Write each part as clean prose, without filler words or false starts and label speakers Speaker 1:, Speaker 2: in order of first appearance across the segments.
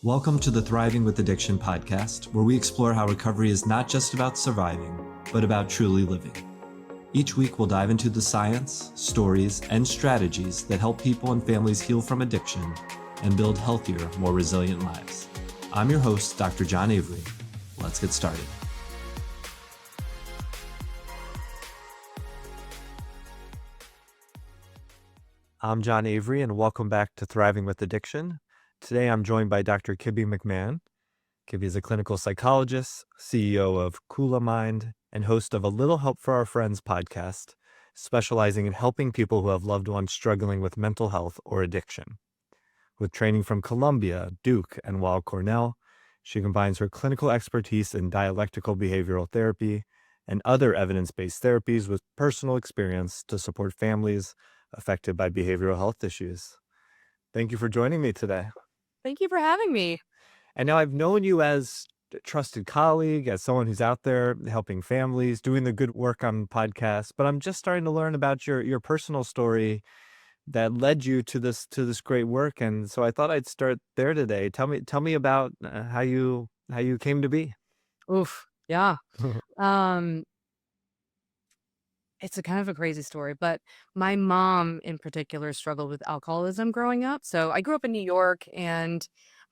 Speaker 1: Welcome to the Thriving with Addiction podcast, where we explore how recovery is not just about surviving, but about truly living. Each week, we'll dive into the science, stories, and strategies that help people and families heal from addiction and build healthier, more resilient lives. I'm your host, Dr. John Avery. Let's get started. I'm John Avery, and welcome back to Thriving with Addiction. Today, I'm joined by Dr. Kibby McMahon. Kibby is a clinical psychologist, CEO of KulaMind, and host of A Little Help for Our Friends podcast, specializing in helping people who have loved ones struggling with mental health or addiction. With training from Columbia, Duke, and Weill Cornell, she combines her clinical expertise in dialectical behavioral therapy and other evidence-based therapies with personal experience to support families affected by behavioral health issues. Thank you for joining me today.
Speaker 2: Thank you for having me.
Speaker 1: And now I've known you as a trusted colleague, as someone who's out there helping families, doing the good work on podcasts, but I'm just starting to learn about your personal story that led you to this great work. And so I thought I'd start there today. Tell me about how you came to be.
Speaker 2: Oof. Yeah. Um, it's a kind of a crazy story, but my mom in particular struggled with alcoholism growing up. So I grew up in New York, and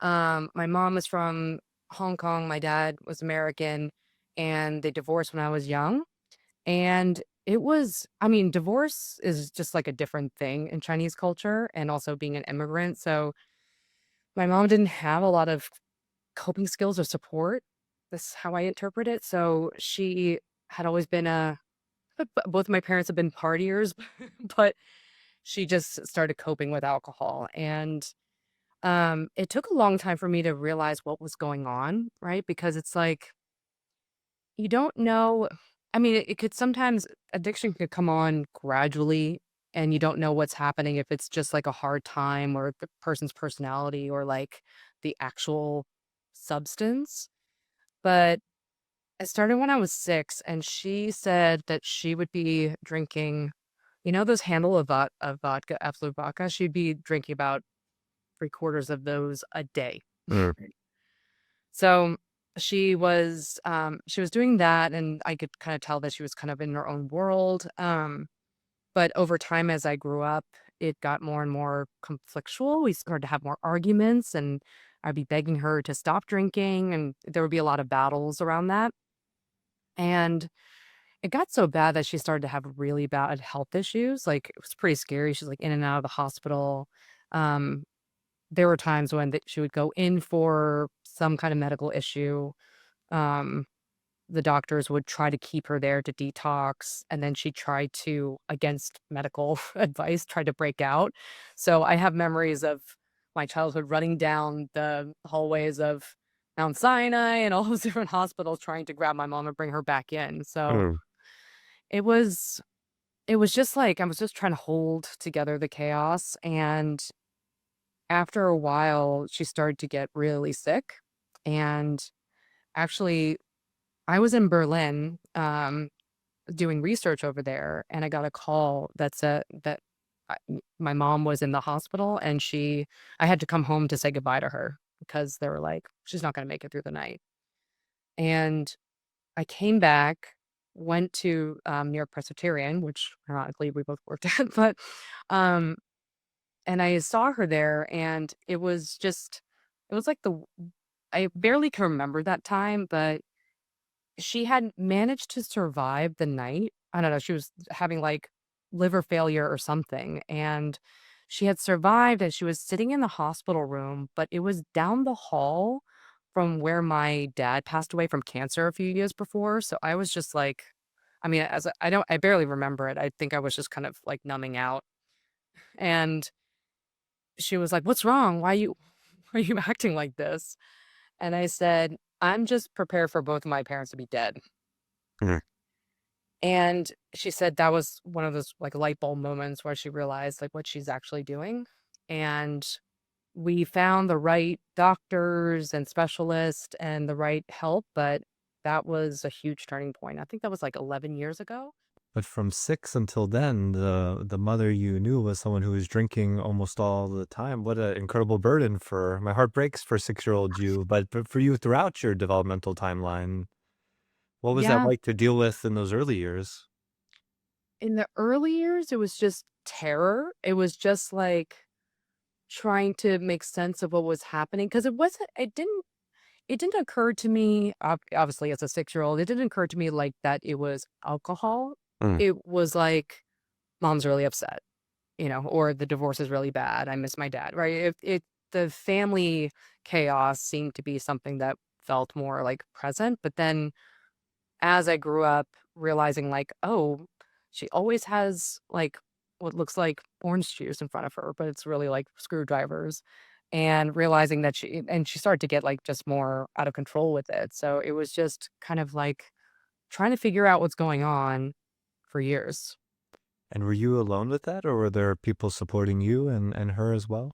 Speaker 2: my mom was from Hong Kong. My dad was American, and they divorced when I was young. And divorce is just like a different thing in Chinese culture and also being an immigrant. So my mom didn't have a lot of coping skills or support. That's how I interpret it. So she had always been both of my parents have been partiers, but she just started coping with alcohol. And it took a long time for me to realize what was going on, right? Because it's like, you don't know. I mean, it could sometimes, addiction could come on gradually and you don't know what's happening, if it's just like a hard time or the person's personality or like the actual substance. But it started when I was 6, and she said that she would be drinking, those handle of vodka, Absolute Vodka. She'd be drinking about 3/4 of those a day.
Speaker 1: Mm.
Speaker 2: So she was doing that, and I could kind of tell that she was kind of in her own world. But over time, as I grew up, it got more and more conflictual. We started to have more arguments, and I'd be begging her to stop drinking, and there would be a lot of battles around that. And it got so bad that she started to have really bad health issues. Like, it was pretty scary. She's like in and out of the hospital. Um, there were times when she would go in for some kind of medical issue. Um, the doctors would try to keep her there to detox, and then she tried to, against medical advice, tried to break out. So I have memories of my childhood running down the hallways of Mount Sinai and all those different hospitals trying to grab my mom and bring her back in. So
Speaker 1: Mm.
Speaker 2: it was it was just like I was just trying to hold together the chaos. And after a while, she started to get really sick. And actually, I was in Berlin, doing research over there, and I got a call that said that my mom was in the hospital, and I had to come home to say goodbye to her because they were like, she's not going to make it through the night. And I came back, went to New York Presbyterian, which ironically we both worked at, but um, and I saw her there, and it was like I barely can remember that time, but she had managed to survive the night. I don't know, she was having, like, liver failure or something, and she had survived, and she was sitting in the hospital room, but it was down the hall from where my dad passed away from cancer a few years before. So I was just like, I mean, I barely remember it. I think I was just kind of, like, numbing out. And she was like, "What's wrong? Why are you acting like this?" And I said, "I'm just prepared for both of my parents to be dead."
Speaker 1: Mm.
Speaker 2: And she said that was one of those, like, light bulb moments where she realized, like, what she's actually doing. And we found the right doctors and specialists and the right help, but that was a huge turning point. I think that was, like, 11 years ago.
Speaker 1: But from 6 until then, the mother you knew was someone who was drinking almost all the time. What an incredible burden for my heart breaks for six-year-old you, but for you throughout your developmental timeline, what was that
Speaker 2: Yeah.
Speaker 1: like to deal with in those early years?
Speaker 2: In the early years, it was just terror. It was just like trying to make sense of what was happening because it didn't occur to me, obviously as a 6-year-old, it didn't occur to me like that it was alcohol.
Speaker 1: Mm,
Speaker 2: It was like mom's really upset, or the divorce is really bad. I miss my dad, right? The family chaos seemed to be something that felt more like present, but then as I grew up, realizing like, oh, she always has like what looks like orange juice in front of her, but it's really like screwdrivers. And realizing that she started to get like just more out of control with it. So it was just kind of like trying to figure out what's going on for years.
Speaker 1: and were you alone with that, or were there people supporting you and her as well?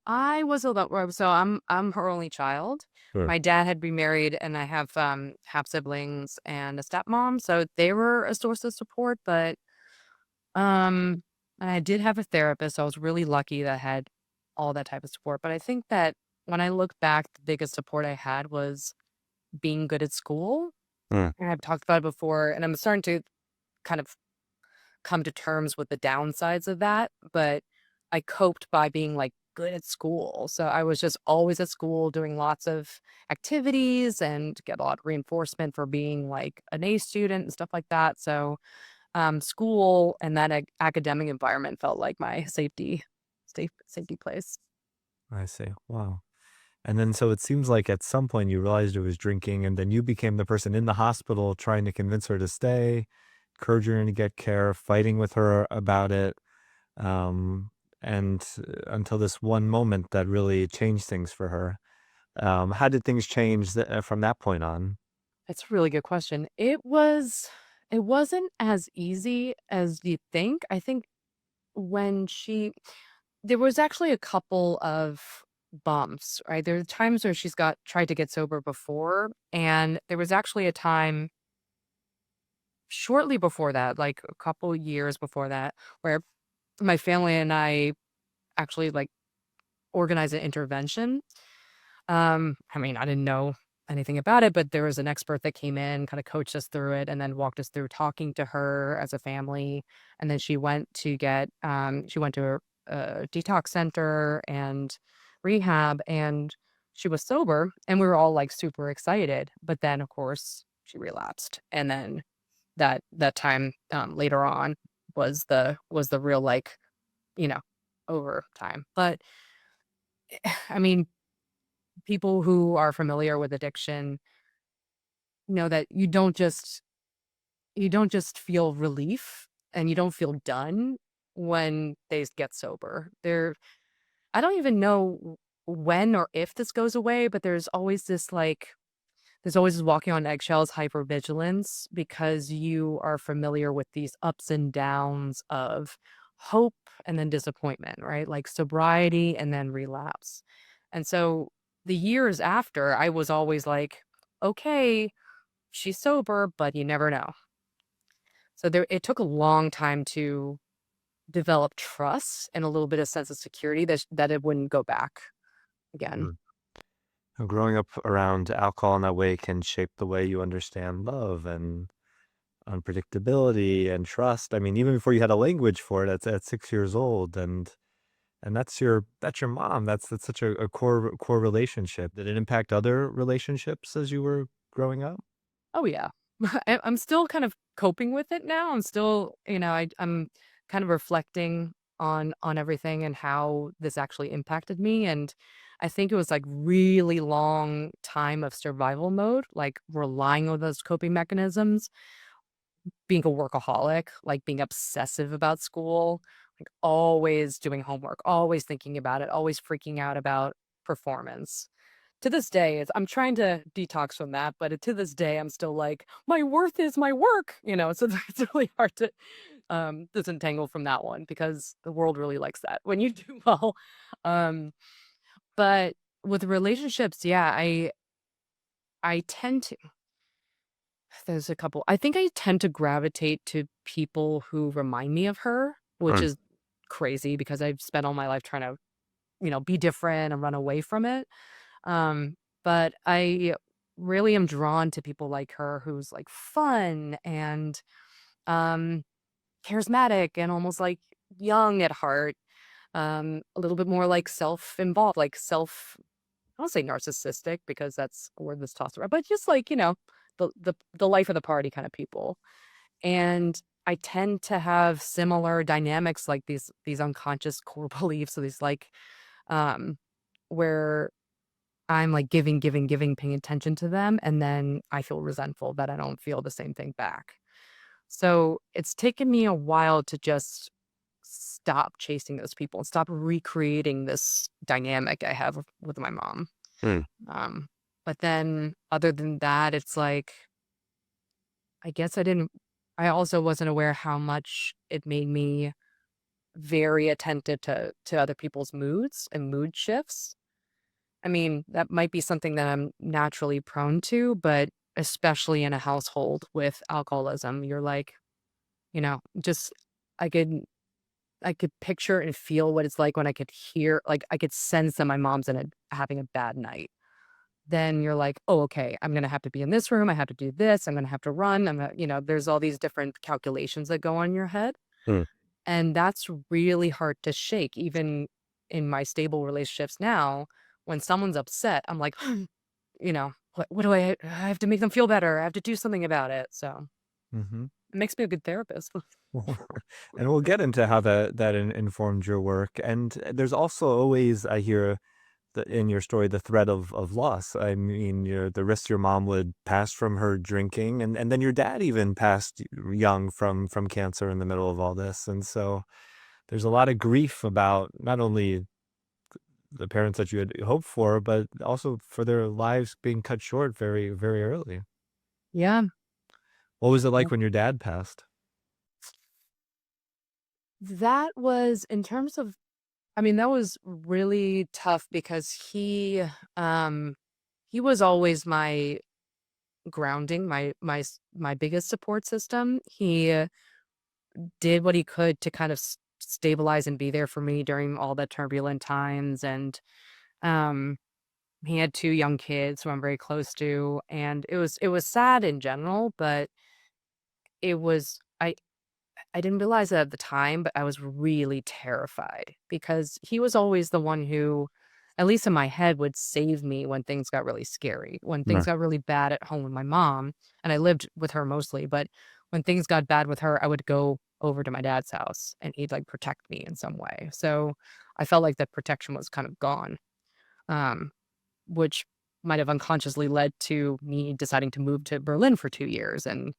Speaker 2: I was a lot, so I'm her only child.
Speaker 1: Sure.
Speaker 2: My dad had remarried and I have half siblings and a stepmom, so they were a source of support, but Um, and I did have a therapist, so I was really lucky that I had all that type of support, but I think that when I look back, the biggest support I had was being good at school,
Speaker 1: Mm,
Speaker 2: and I've talked about it before, and I'm starting to kind of come to terms with the downsides of that, but I coped by being, like, good at school, so I was just always at school doing lots of activities and get a lot of reinforcement for being, like, an A student and stuff like that, so school and that academic environment felt like my safety place.
Speaker 1: I see. Wow. And then so it seems like at some point you realized it was drinking, and then you became the person in the hospital trying to convince her to stay, encourage her to get care, fighting with her about it, um, and until this one moment that really changed things for her. How did things change from that point on?
Speaker 2: That's a really good question. It wasn't as easy as you think. I think when she there was actually a couple of bumps, right? There were times where she's got tried to get sober before, and there was actually a time shortly before that, like a couple years before that, where my family and I actually like organized an intervention. I mean, I didn't know anything about it, but there was an expert that came in, kind of coached us through it, and then walked us through talking to her as a family. And then she went to a detox center and rehab, and she was sober, and we were all like super excited. But then, of course, she relapsed, and then that time later on was the real like you know over time. But I mean, people who are familiar with addiction know that you don't just feel relief and you don't feel done when they get sober. I don't even know when or if this goes away, but there's always this walking on eggshells hypervigilance because you are familiar with these ups and downs of hope and then disappointment, right? Like sobriety and then relapse. And so the years after, I was always like, okay, she's sober, but you never know. So it took a long time to develop trust and a little bit of sense of security that it wouldn't go back again.
Speaker 1: Mm. Growing up around alcohol in that way can shape the way you understand love and unpredictability and trust. I mean, even before you had a language for it at 6 years old, and that's your mom. That's such a core relationship. Did it impact other relationships as you were growing up?
Speaker 2: Oh, yeah. I'm still kind of coping with it now. I'm still, I'm kind of reflecting on everything and how this actually impacted me. And I think it was like really long time of survival mode, like relying on those coping mechanisms, being a workaholic, like being obsessive about school, like always doing homework, always thinking about it, always freaking out about performance. To this day, I'm trying to detox from that, but to this day, I'm still like, "My worth is my work," so it's really hard to, disentangle from that one because the world really likes that when you do well. Um, but with relationships, yeah, I tend to there's a couple I think I tend to gravitate to people who remind me of her, which
Speaker 1: Mm,
Speaker 2: is crazy because I've spent all my life trying to, be different and run away from it. Um, but I really am drawn to people like her who's like fun and um charismatic and almost like young at heart. A little bit more like self-involved, like I don't say narcissistic because that's a word that's tossed around, but just like, the life of the party kind of people. And I tend to have similar dynamics like these unconscious core beliefs. So these like um where I'm like giving, giving, giving, paying attention to them, and then I feel resentful that I don't feel the same thing back. So it's taken me a while to just stop chasing those people and stop recreating this dynamic I have with my mom.
Speaker 1: mm,
Speaker 2: Um, but then other than that, it's like, I guess I also wasn't aware how much it made me very attentive to other people's moods and mood shifts. I mean, that might be something that I'm naturally prone to, but especially in a household with alcoholism, you're like, just I could I could picture and feel what it's like when I could hear, like I could sense that my mom's having a bad night. Then you're like, "Oh, okay, I'm gonna have to be in this room, I have to do this, I'm gonna have to run, there's all these different calculations that go on in your head,
Speaker 1: mm.
Speaker 2: and that's really hard to shake, even in my stable relationships now, when someone's upset, I'm like, "What do I have to make them feel better, I have to do something about it," so,
Speaker 1: Mhm.
Speaker 2: it makes me a good therapist.
Speaker 1: And we'll get into how that informed your work. And there's also always, I hear in your story, the threat of loss. I mean, the risk your mom would pass from her drinking, and then your dad even passed young from cancer in the middle of all this. And so there's a lot of grief about not only the parents that you had hoped for, but also for their lives being cut short very, very early.
Speaker 2: Yeah.
Speaker 1: What was it
Speaker 2: Yeah.
Speaker 1: like when your dad passed?
Speaker 2: That was in terms of I mean, that was really tough because um, he was always my grounding, my biggest support system. He did what he could to kind of stabilize and be there for me during all the turbulent times, and um, he had 2 young kids who I'm very close to, and it was sad in general, but it was I didn't realize it at the time, but I was really terrified because he was always the one who, at least in my head, would save me when things got really scary. When things
Speaker 1: Mm,
Speaker 2: got really bad at home with my mom, and I lived with her mostly, but when things got bad with her, I would go over to my dad's house and he'd like protect me in some way. So I felt like that protection was kind of gone, um, which might have unconsciously led to me deciding to move to Berlin for 2 years and,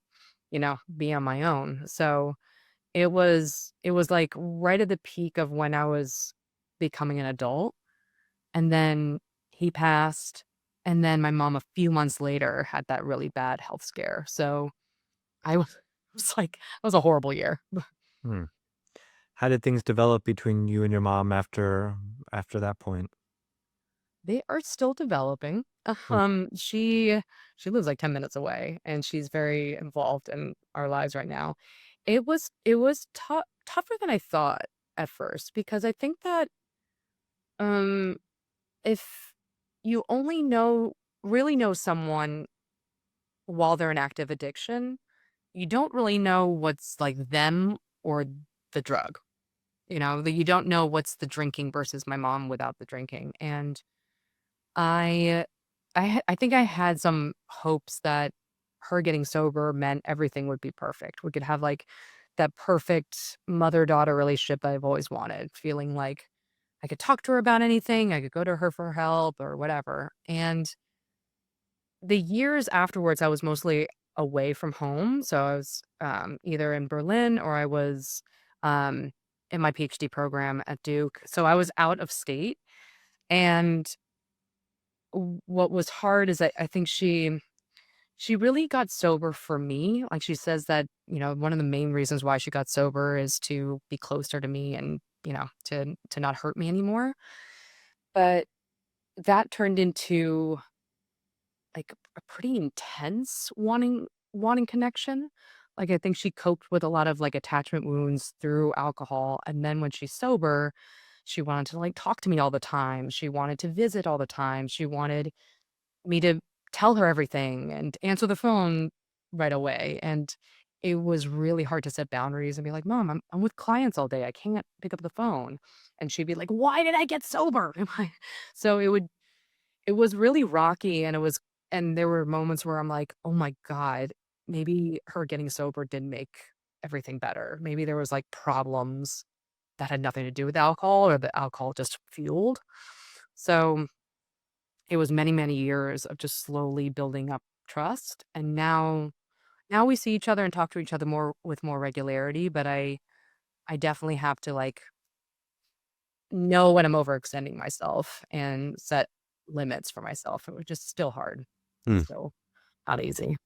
Speaker 2: be on my own. So it was, like, right at the peak of when I was becoming an adult, and then he passed, and then my mom a few months later had that really bad health scare, so I was it was like it was a horrible year.
Speaker 1: hmm. How did things develop between you and your mom after that point?
Speaker 2: They are still developing.
Speaker 1: Mm,
Speaker 2: She lives, like, 10 minutes away, and she's very involved in our lives right now. It was tougher than I thought at first because I think that, um if you only really know someone while they're in active addiction, you don't really know what's like them or the drug. That you don't know what's the drinking versus my mom without the drinking. And I I think I had some hopes that her getting sober meant everything would be perfect. We could have like that perfect mother-daughter relationship I've always wanted, feeling like I could talk to her about anything, I could go to her for help or whatever. And the years afterwards, I was mostly away from home. So I was either in Berlin or I was um, in my PhD program at Duke. So I was out of state. And what was hard is I think she really got sober for me. Like she says that, one of the main reasons why she got sober is to be closer to me and, to not hurt me anymore. But that turned into like a pretty intense wanting connection. like, I think she coped with a lot of, like, attachment wounds through alcohol, and then when she's sober, she wanted to, like, talk to me all the time, she wanted to visit all the time, she wanted me to tell her everything and answer the phone right away, and it was really hard to set boundaries and be like, "Mom, I'm with clients all day, I can't pick up the phone." And she'd be like, "Why did I get sober?" So it was really rocky, and there were moments where I'm like, "Oh my god, maybe her getting sober didn't make everything better. Maybe there was, like, problems that had nothing to do with alcohol or the alcohol just fueled." So, it was many, many years of just slowly building up trust, and now we see each other and talk to each other more regularity, but I definitely have to, like, know when I'm overextending myself and set limits for myself, which is still hard.
Speaker 1: Hmm.
Speaker 2: Still not easy.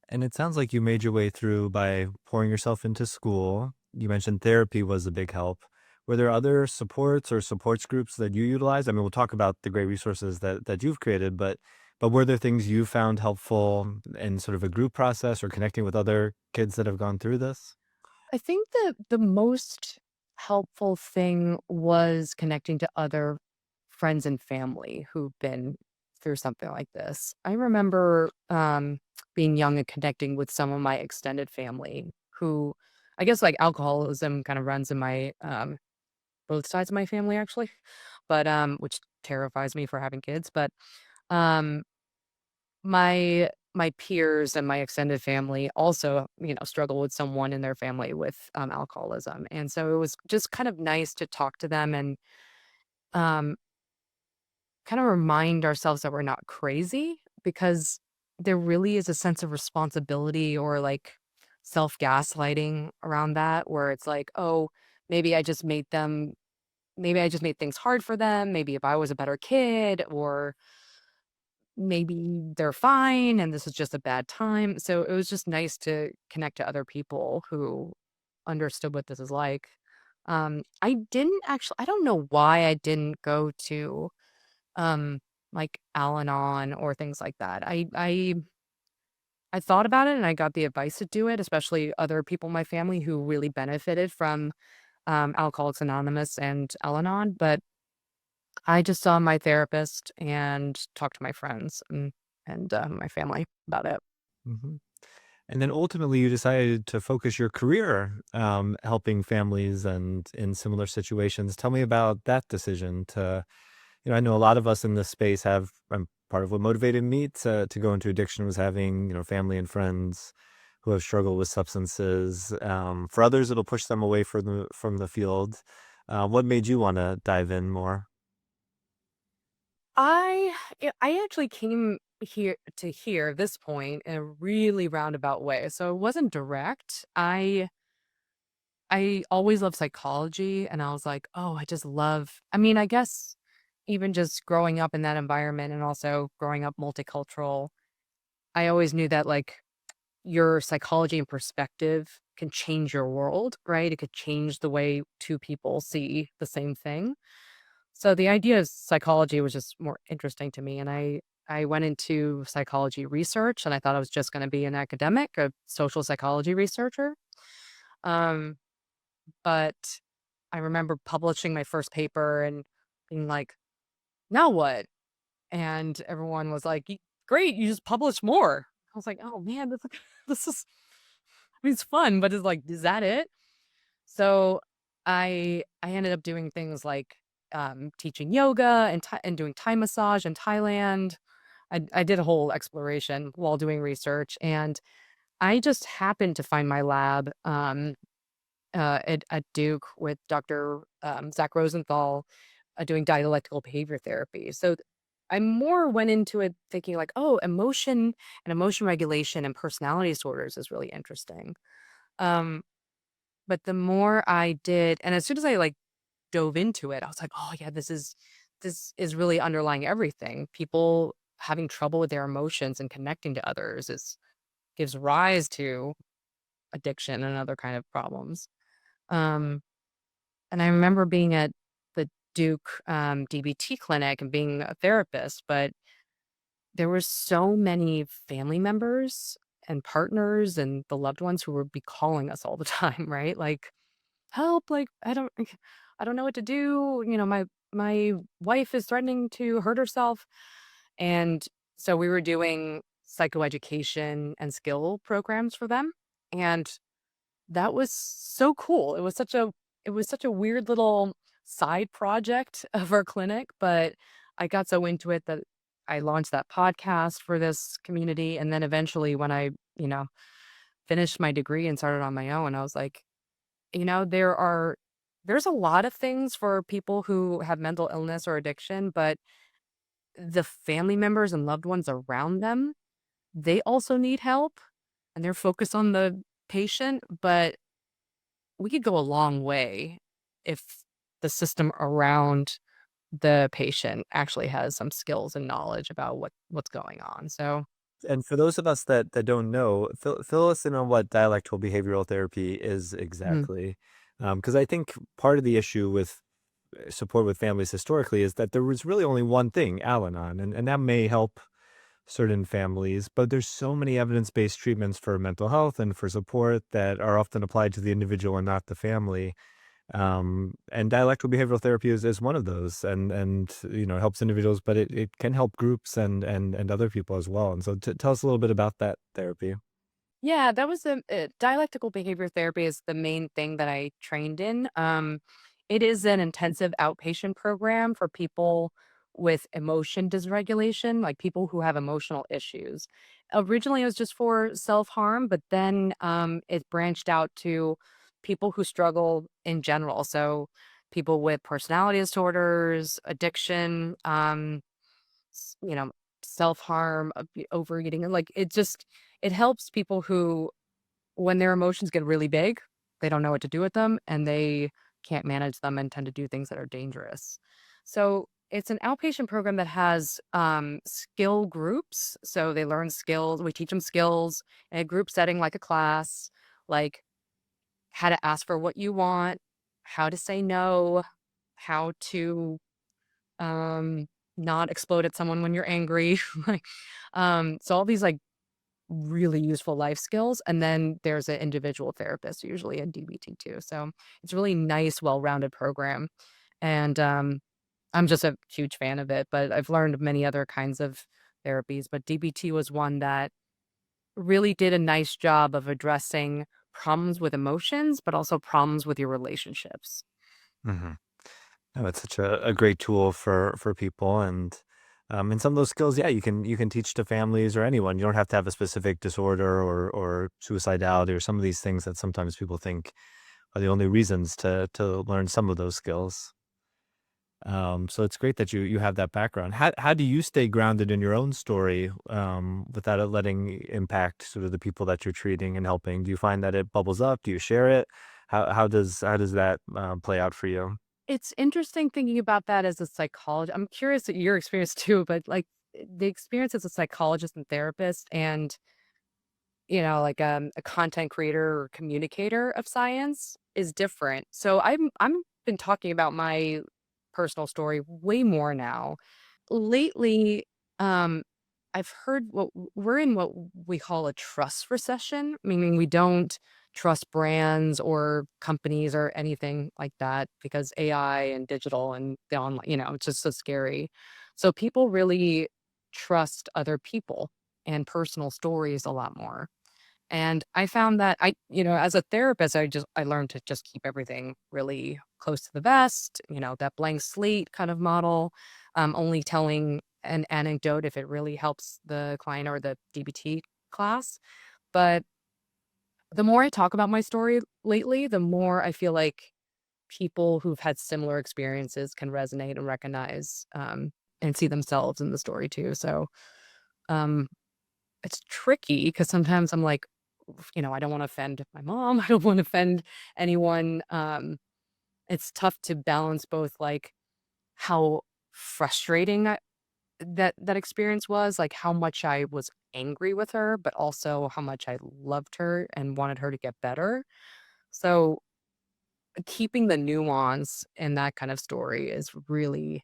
Speaker 1: And it sounds like you made your way through by pouring yourself into school. You mentioned therapy was a big help. Were there other supports or supports groups that you utilize? I mean, we'll talk about the great resources that you've created, but were there things you found helpful in sort of a group process or connecting with other kids that have gone through this?
Speaker 2: I think the most helpful thing was connecting to other friends and family who've been through something like this. I remember, being young and connecting with some of my extended family who I guess, like, alcoholism kind of runs in my, both sides of my family, actually, but, which terrifies me for having kids, but, um my peers and my extended family also, struggle with someone in their family with, alcoholism, and so it was just kind of nice to talk to them and, um, kind of remind ourselves that we're not crazy because there really is a sense of responsibility or, like, self-gaslighting around that where it's like, "Oh, maybe I just made them maybe I just made things hard for them, maybe if I was a better kid," or maybe they're fine and this is just a bad time. So it was just nice to connect to other people who understood what this is like. I don't know why I didn't go to um like Al-Anon or things like that. I thought about it and I got the advice to do it, especially other people in my family who really benefited from Alcoholics Anonymous and Al-Anon, but I just saw my therapist and talked to my friends and my family about it.
Speaker 1: Hmm. And then ultimately, you decided to focus your career helping families and in similar situations. Tell me about that decision to, I know a lot of us in this space have, part of what motivated me to go into addiction was having, family and friends who have struggled with substances. For others, it'll push them away from the field. What made you want to dive in more?
Speaker 2: I actually came here this point in a really roundabout way. So it wasn't direct. I always loved psychology and I was like, "Oh, I just love." I mean, I guess even just growing up in that environment and also growing up multicultural, I always knew that like your psychology and perspective can change your world, right? It could change the way two people see the same thing. So the idea of psychology was just more interesting to me, and I went into psychology research, and I thought I was just going to be an academic, a social psychology researcher. Um, but I remember publishing my first paper and being like, "Now what?" And everyone was like, Great, you just published more." I was like, "Oh man, this is I mean, it's fun, but it's like, is that it?" So I ended up doing things like teaching yoga and doing Thai massage in Thailand. I did a whole exploration while doing research, and I just happened to find my lab at Duke with Dr. Zach Rosenthal doing dialectical behavior therapy. So I more went into it thinking like, oh, emotion and emotion regulation and personality disorders is really interesting. Um, but the more I did, and as soon as I like dove into it, I was like, "Oh, yeah, this is really underlying everything." People having trouble with their emotions and connecting to others is gives rise to addiction and other kind of problems. Um, and I remember being at the Duke, DBT clinic and being a therapist, but there were so many family members and partners and the loved ones who would be calling us all the time, right? Like, "Help, like, I don't know what to do, my wife is threatening to hurt herself." And so we were doing psychoeducation and skill programs for them, and that was so cool. It was such a weird little side project of our clinic, but I got so into it that I launched that podcast for this community, and then eventually when I, you know, finished my degree and started on my own, I was like, there's a lot of things for people who have mental illness or addiction, but the family members and loved ones around them, they also need help and they're focused on the patient, but we could go a long way if the system around the patient actually has some skills and knowledge about what's going on. So,
Speaker 1: And for those of us that don't know, fill us in on what dialectical behavioral therapy is
Speaker 2: mhm.
Speaker 1: exactly. Because I think part of the issue with support with families historically is that there was really only one thing, Al-Anon, and that may help certain families, but there's so many evidence-based treatments for mental health and for support that are often applied to the individual and not the family. And dialectical behavioral therapy is one of those, and it helps individuals, but it can help groups and other people as well. And so, tell us a little bit about that therapy.
Speaker 2: Yeah, that was the dialectical behavior therapy is the main thing that I trained in. It is an intensive outpatient program for people with emotion dysregulation, like people who have emotional issues. Originally, it was just for self harm, but then it branched out to people who struggle in general. So, people with personality disorders, addiction, you know, self harm, overeating, and like it helps people who when their emotions get really big, they don't know what to do with them and they can't manage them and tend to do things that are dangerous. So it's an outpatient program that has skill groups. So they learn skills. We teach them skills in a group setting like a class, like how to ask for what you want, how to say no, how to um, not explode at someone when you're angry. like, so all these like really useful life skills. And then there's an individual therapist, usually a DBT too. So it's a really nice, well-rounded program. And I'm just a huge fan of it, but I've learned many other kinds of therapies. But DBT was one that really did a nice job of addressing problems with emotions, but also problems with your relationships.
Speaker 1: Mhm. No, it's such a great tool for people, and some of those skills, yeah, you can teach to families or anyone. You don't have to have a specific disorder or suicidality or some of these things that sometimes people think are the only reasons to learn some of those skills. So it's great that you have that background. How do you stay grounded in your own story, without it letting impact sort of the people that you're treating and helping? Do you find that it bubbles up? Do you share it? How does that play out for you?
Speaker 2: It's interesting thinking about that as a psychologist. I'm curious at your experience too, but like the experience as a psychologist and therapist and like, a content creator or communicator of science is different. So I'm been talking about my personal story way more now. Lately, um, I've heard we're in what we call a trust recession, meaning we don't trust brands or companies or anything like that because AI and digital and the online, it's just so scary. So people really trust other people and personal stories a lot more. And I found that as a therapist, I learned to just keep everything really close to the vest, that blank slate kind of model, only telling an anecdote if it really helps the client or the DBT class. But the more I talk about my story lately, the more I feel like people who've had similar experiences can resonate and recognize and see themselves in the story too. So um, it's tricky because sometimes I'm like, I don't wanna offend my mom, I don't wanna offend anyone, it's tough to balance both, like, how frustrating that experience was, like, how much I was angry with her, but also how much I loved her and wanted her to get better. So, keeping the nuance in that kind of story is really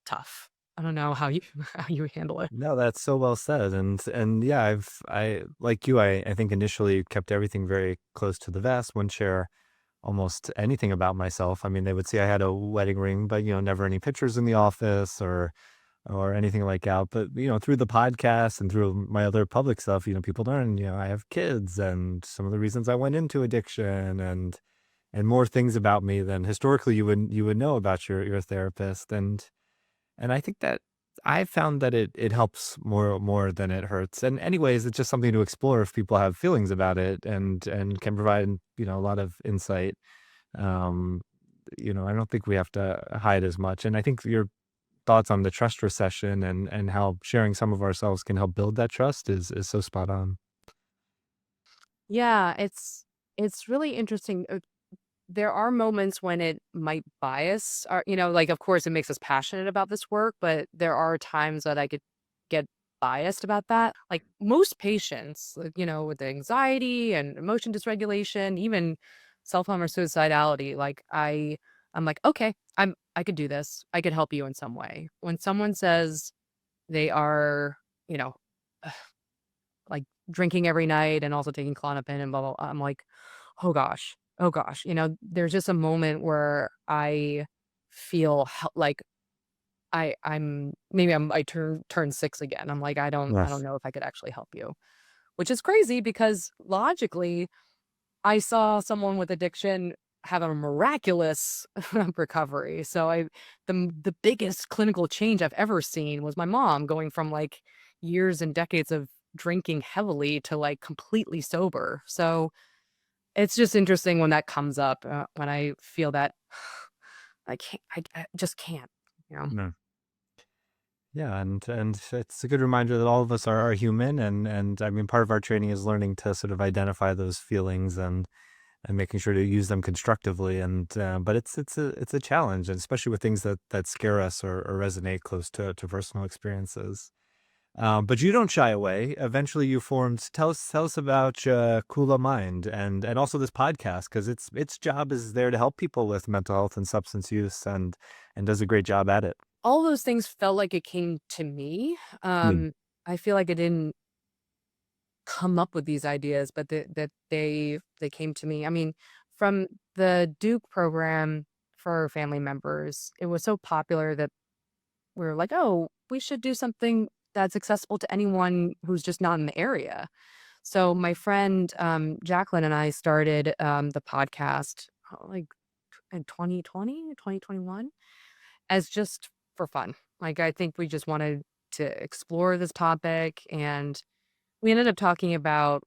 Speaker 2: tough. I don't know how you how you handle it.
Speaker 1: No, that's so well said, and yeah, I like you, I think initially kept everything very close to the vest, wouldn't share almost anything about myself. I mean, they would see I had a wedding ring, but, never any pictures in the office or anything like that. But, through the podcast and through my other public stuff, people learn, I have kids and some of the reasons I went into addiction and more things about me than historically you would know about your therapist. And I think that I found that it helps more than it hurts. And anyways, it's just something to explore if people have feelings about it and can provide, a lot of insight. Um, I don't think we have to hide as much. And I think your thoughts on the trust recession and how sharing some of ourselves can help build that trust is so spot on.
Speaker 2: Yeah, it's really interesting. There are moments when it might bias our, like, of course, it makes us passionate about this work, but there are times that I could get biased about that. Like most patients, like, with anxiety and emotion dysregulation, even self-harm or suicidality, like I'm like, okay, I could do this. I could help you in some way. When someone says they are, you know, like drinking every night and also taking Klonopin and blah, blah, blah, I'm like, oh gosh, oh gosh. There's just a moment where I feel like I turn 6 again. I'm like, I don't
Speaker 1: Yes.
Speaker 2: know if I could actually help you, which is crazy because logically I saw someone with addiction have a miraculous recovery. So the biggest clinical change I've ever seen was my mom going from like years and decades of drinking heavily to like completely sober. So it's just interesting when that comes up, when I feel that I can't, I just can't, you know.
Speaker 1: No. Yeah, and it's a good reminder that all of us are human, and I mean, part of our training is learning to sort of identify those feelings and making sure to use them constructively. And but it's a challenge, and especially with things that scare us or resonate close to personal experiences. But you don't shy away. Eventually, you formed. Tell us about KulaMind and also this podcast because its job is there to help people with mental health and substance use and does a great job at it.
Speaker 2: All those things felt like it came to me.
Speaker 1: Mm.
Speaker 2: I feel like I didn't come up with these ideas, but that they came to me. I mean, from the Duke program for family members, it was so popular that we were like, "Oh, we should do something that's accessible to anyone who's just not in the area." So my friend Jacqueline and I started the podcast like in 2020, 2021, as just for fun. Like I think we just wanted to explore this topic, and we ended up talking about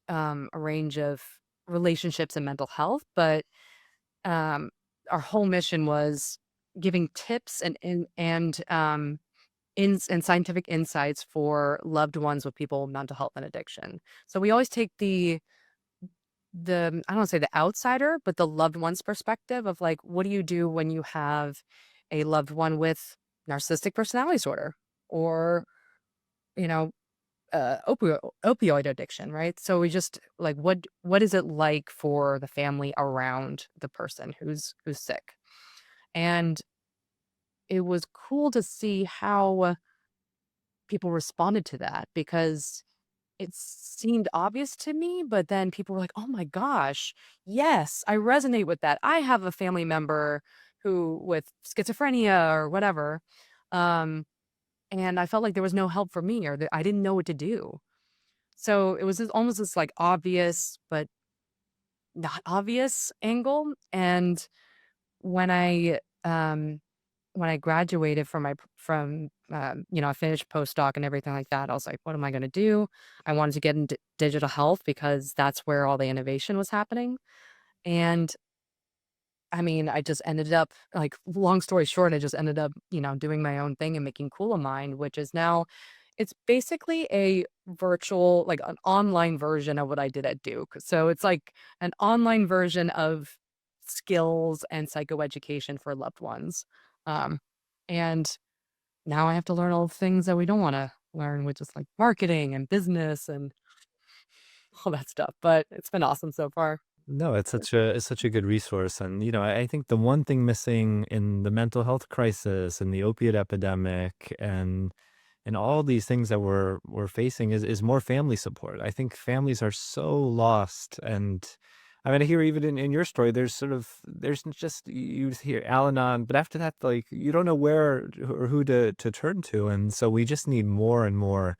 Speaker 2: a range of relationships and mental health, but um, our whole mission was giving tips and scientific insights for loved ones with people with mental health and addiction. So we always take the I don't want to say the outsider, but the loved one's perspective of like, what do you do when you have a loved one with narcissistic personality disorder or you know opioid addiction, right? So we just like what is it like for the family around the person who's sick? And it was cool to see how people responded to that because it seemed obvious to me, but then people were like, "Oh my gosh, yes, I resonate with that. I have a family member who with schizophrenia or whatever." Um, and I felt like there was no help for me or that I didn't know what to do. So it was almost this like obvious but not obvious angle. And when I um when I graduated from I finished postdoc and everything like that, I was like, what am I going to do? I wanted to get into digital health because that's where all the innovation was happening. And I mean, I just ended up like long story short, I just ended up, doing my own thing and making KulaMind, which is now it's basically a virtual, like an online version of what I did at Duke. So it's like an online version of skills and psychoeducation for loved ones. Um, and now I have to learn all the things that we don't want to learn, which is like marketing and business and all that stuff. But it's been awesome so far.
Speaker 1: No, it's such a good resource, and I think the one thing missing in the mental health crisis and the opiate epidemic and all these things that we're facing is more family support. I think families are so lost, and I mean, I hear even in your story, there's just you hear Al-Anon, but after that, like you don't know where or who to turn to, and so we just need more and more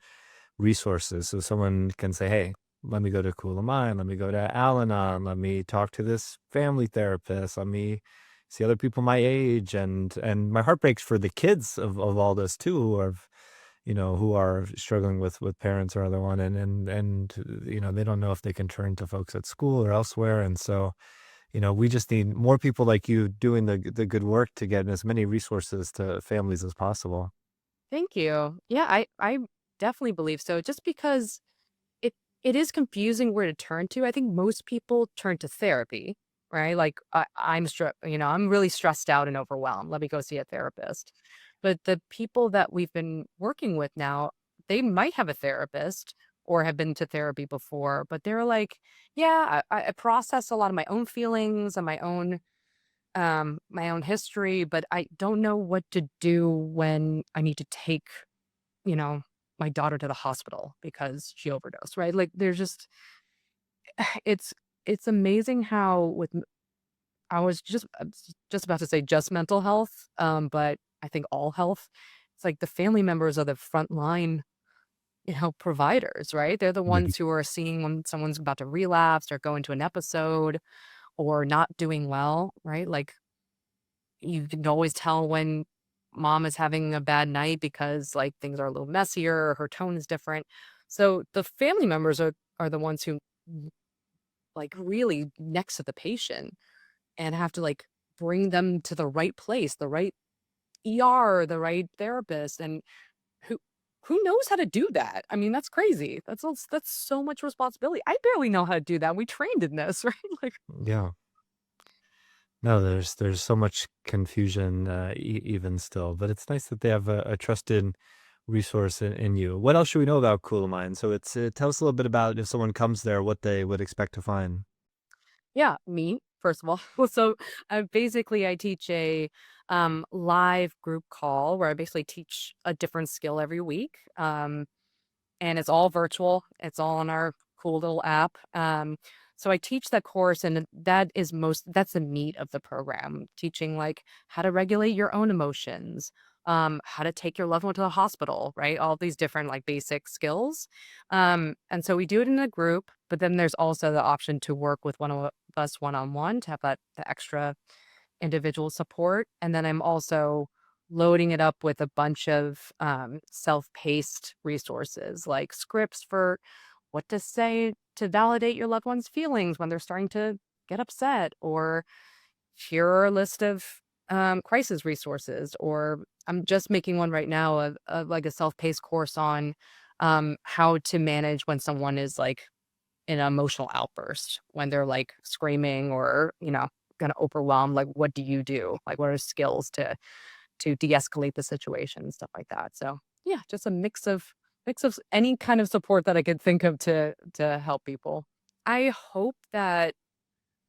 Speaker 1: resources so someone can say, "Hey, let me go to KulaMind, let me go to Al-Anon, let me talk to this family therapist, let me see other people my age," and my heart breaks for the kids of all this too, who are struggling with parents or other one, and they don't know if they can turn to folks at school or elsewhere, and so we just need more people like you doing the good work to get as many resources to families as possible.
Speaker 2: Thank you. Yeah, I definitely believe so. Just because it is confusing where to turn to. I think most people turn to therapy, right? Like I'm really stressed out and overwhelmed. Let me go see a therapist. But the people that we've been working with now, they might have a therapist or have been to therapy before, but they're like, yeah, I process a lot of my own feelings and my own history, but I don't know what to do when I need to take, you know, my daughter to the hospital because she overdosed, right? Like there's just it's it's amazing how I was just about to say just mental health, but I think all health. It's like the family members are the frontline, providers, right? They're the
Speaker 1: Mhm.
Speaker 2: ones who are seeing when someone's about to relapse or go into an episode or not doing well, right? Like you can always tell when mom is having a bad night because like things are a little messier, or her tone is different. So the family members are the ones who like really next to the patient and have to like bring them to the right place, the right ER, the right therapist, and who who knows how to do that? I mean, that's crazy. That's so much responsibility. I barely know how to do that. We trained in this, right? Like,
Speaker 1: Yeah. No, there's so much confusion, even still, but it's nice that they have a trusted resource in you. What else should we know about Cool Mind? So tell us a little bit about if someone comes there, what they would expect to find.
Speaker 2: yeah, me first of all. Well, so basically, I teach a live group call where I basically teach a different skill every week. And it's all virtual. It's all on our cool little app. So I teach that course, and that's the meat of the program, teaching like how to regulate your own emotions, how to take your loved one to the hospital, right? All these different like basic skills. And so we do it in a group, but then there's also the option to work with one of us one on one to have that the extra individual support. And then I'm also loading it up with a bunch of self-paced resources like scripts for what to say to validate your loved one's feelings when they're starting to get upset, or here are a list of crisis resources, or I'm just making one right now of like a self-paced course on how to manage when someone is like an emotional outburst when they're like screaming or, gonna overwhelm, like what do you do? Like what are skills to de-escalate the situation and stuff like that. So yeah, just a mix of any kind of support that I could think of to help people. I hope that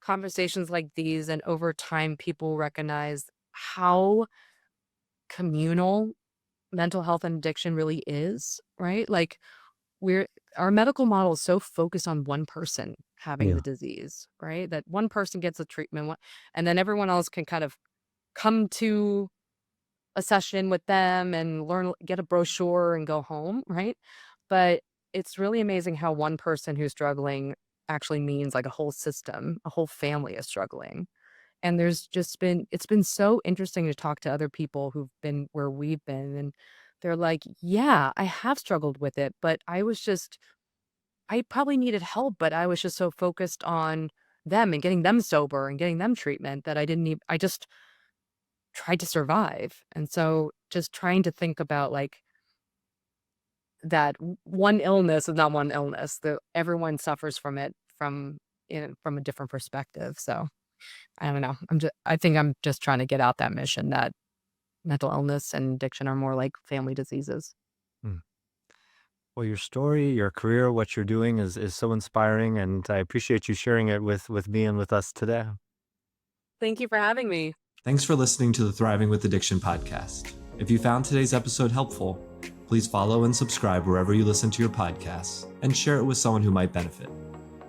Speaker 2: conversations like these and over time people recognize how communal mental health and addiction really is, right? Like we're our medical model is so focused on one person having the
Speaker 1: Yeah.
Speaker 2: disease, right? That one person gets a treatment, and then everyone else can kind of come to a session with them and get a brochure and go home, right? But it's really amazing how one person who's struggling actually means like a whole system, a whole family is struggling. And it's been so interesting to talk to other people who've been where we've been. And they're like, yeah, I have struggled with it, but I probably needed help, but I was just so focused on them and getting them sober and getting them treatment that I just tried to survive. And so just trying to think about like that one illness is not one illness, that everyone suffers from it from a different perspective. So I don't know. I think I'm just trying to get out that mission that mental illness and addiction are more like family diseases.
Speaker 1: Mm. Well, your story, your career, what you're doing is so inspiring, and I appreciate you sharing it with me and with us today.
Speaker 2: Thank you for having me.
Speaker 1: Thanks for listening to the Thriving with Addiction podcast. If you found today's episode helpful, please follow and subscribe wherever you listen to your podcasts and share it with someone who might benefit.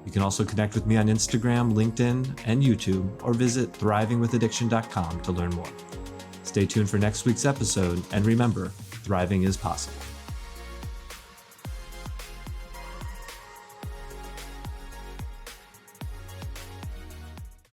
Speaker 1: You can also connect with me on Instagram, LinkedIn, and YouTube, or visit thrivingwithaddiction.com to learn more. Stay tuned for next week's episode, and remember, thriving is possible.